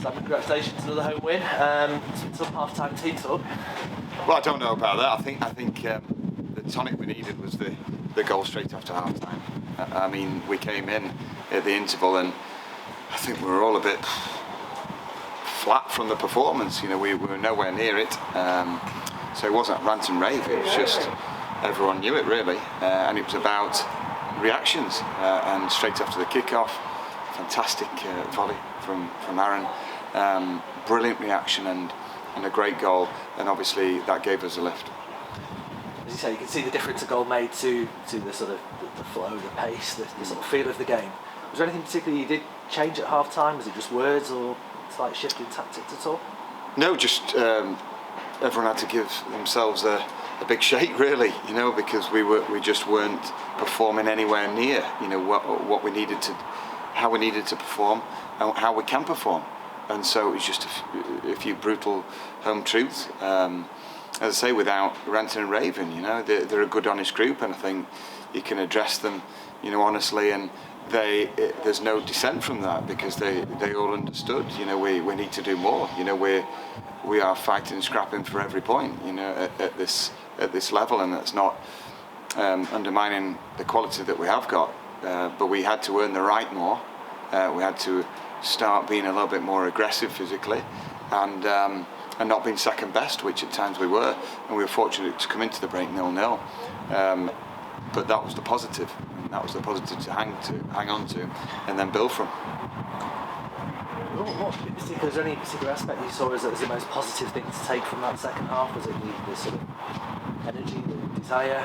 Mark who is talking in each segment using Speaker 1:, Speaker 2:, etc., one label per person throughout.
Speaker 1: So congratulations, another home win. Some half-time team talk.
Speaker 2: Well, I don't know about that. I think the tonic we needed was the goal straight after half-time. I mean, we came in at the interval and I think we were all a bit flat from the performance. You know, we were nowhere near it. So it wasn't rant and rave. It was just everyone knew it really, and it was about reactions. And straight after the kick-off, fantastic volley from Aaron, brilliant reaction and a great goal, and obviously that gave us a lift.
Speaker 1: As you say, you can see the difference a goal made to the sort of the flow, the pace, the sort of feel of the game. Was there anything particularly you did change at half time? Was it just words or slight shift in tactics at all?
Speaker 2: No, just everyone had to give themselves a big shake really, you know, because we just weren't performing anywhere near, you know, what we needed to, how we needed to perform and how we can perform. And so it was just a few brutal home truths. As I say, without ranting and raving, you know, they're a good, honest group, and I think you can address them, you know, honestly, and there's no dissent from that because they all understood, you know, we need to do more. You know, we are fighting and scrapping for every point, you know, at this level, and that's not undermining the quality that we have got, but we had to earn the right more. We had to start being a little bit more aggressive physically, and not being second best, which at times we were, and we were fortunate to come into the break 0-0. But that was the positive, and that was the positive to hang on to, and then build from.
Speaker 1: Was there any particular aspect you saw as the most positive thing to take from that second half? Was it the sort of energy, the desire?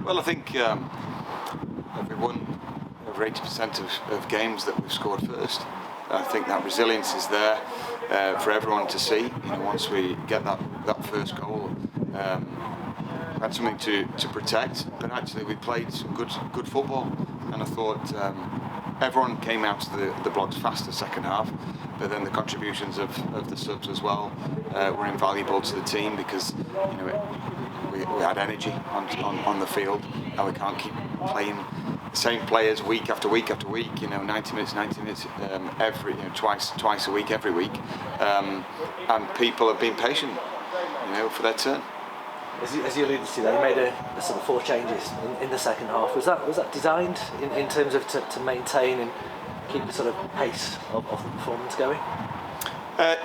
Speaker 2: Well, I think we won over 80% of games that we've scored first. I think that resilience is there for everyone to see. You know, once we get that first goal, we had something to protect. But actually, we played some good football, and I thought everyone came out of the blocks faster second half. But then the contributions of the subs as well were invaluable to the team because, you know, we had energy on the field, and we can't keep playing the same players week after week after week, you know, 90 minutes, every, you know, twice a week, every week, and people have been patient, you know, for their turn.
Speaker 1: As you alluded to, they made a sort of 4 changes in the second half. Was that designed in terms of to maintain and keep the sort of pace of the performance going?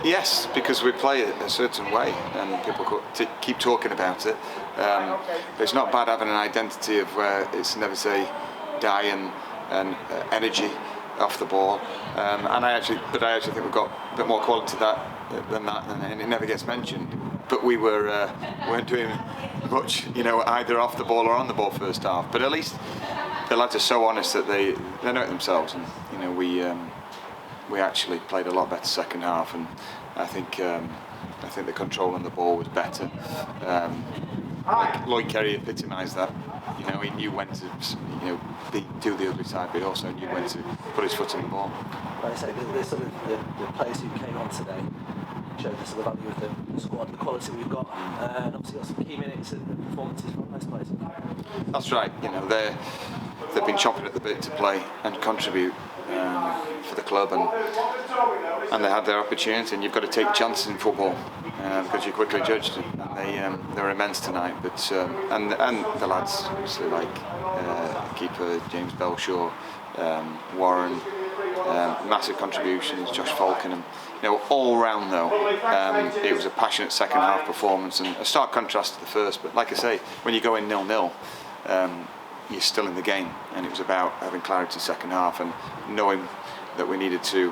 Speaker 2: Yes, because we play it a certain way, and people keep talking about it. But it's not bad having an identity of where it's never say die and energy off the ball. And I actually think we've got a bit more quality than that, and it never gets mentioned. But we weren't doing much, you know, either off the ball or on the ball first half. But at least the lads are so honest that they know it themselves, and you know we actually played a lot better second half, and I think the control on the ball was better. Lloyd Kerry epitomised that. You know, he knew when to, you know, do the ugly side, but he also knew when to put his foot on the ball.
Speaker 1: Like I say, the players who came on today showed the sort of value of the squad, the quality we've got, and obviously got some key minutes and performances from those players.
Speaker 2: That's right. You know, they've been chomping at the bit to play and contribute for the club, and they had their opportunity. And you've got to take chances in football because you're quickly judged, and they were immense tonight. But and the lads, obviously, like keeper James Belshaw, Warren, massive contributions, Josh Falcon, and you know, all round though, it was a passionate second half performance, and a stark contrast to the first. But like I say, when you go in 0-0, you're still in the game, and it was about having clarity second half and knowing that we needed to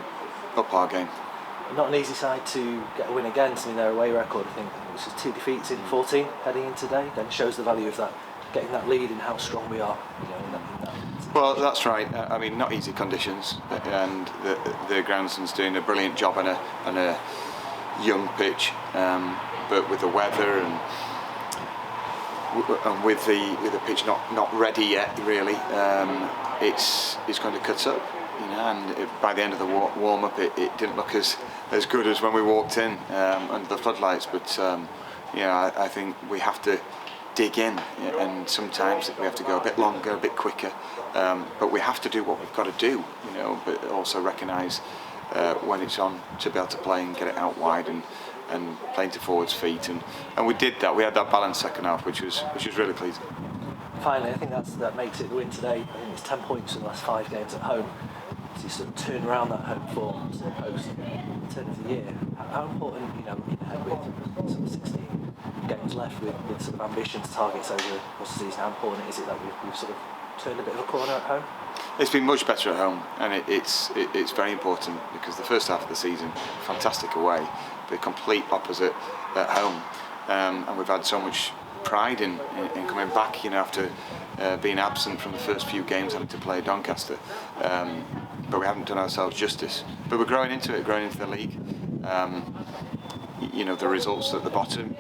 Speaker 2: up our game.
Speaker 1: Not an easy side to get a win against. I mean, their away record, I think it was just 2 defeats in 14 heading in today. Then shows the value of that, getting that lead and how strong we are. You know, in that.
Speaker 2: Well, that's right. I mean, not easy conditions, and the groundsman's doing a brilliant job on a young pitch, but with the weather and with the pitch not ready yet, really, it's going to cut up. You know, and by the end of the warm up, it didn't look as good as when we walked in under the floodlights. But you know, I think we have to dig in, and sometimes we have to go a bit longer, a bit quicker. But we have to do what we've got to do. You know, but also recognise when it's on to be able to play and get it out wide and playing to forwards' feet, and we did that. We had that balanced second half, which was really pleasing.
Speaker 1: Finally, I think that makes it the win today. I think it's 10 points in the last 5 games at home. So you sort of turn around that home form sort of post turn of the year. How important, looking ahead with sort of 16 games left with sort of ambitions, targets over the course of the season, how important is it that we've sort of turned a bit of a corner at home?
Speaker 2: It's been much better at home, and it's very important, because the first half of the season, fantastic away, the complete opposite at home, and we've had so much pride in coming back, after being absent from the first few games, having to play Doncaster, but we haven't done ourselves justice. But we're growing into the league. The results at the bottom,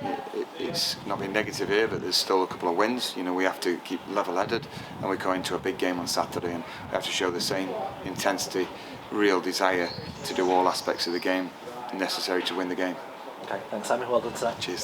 Speaker 2: it's not being negative here, but there's still a couple of wins. We have to keep level-headed, and we go into a big game on Saturday, and we have to show the same intensity, real desire to do all aspects of the game necessary to win the game.
Speaker 1: Okay, thanks Simon, well done today.
Speaker 2: Cheers.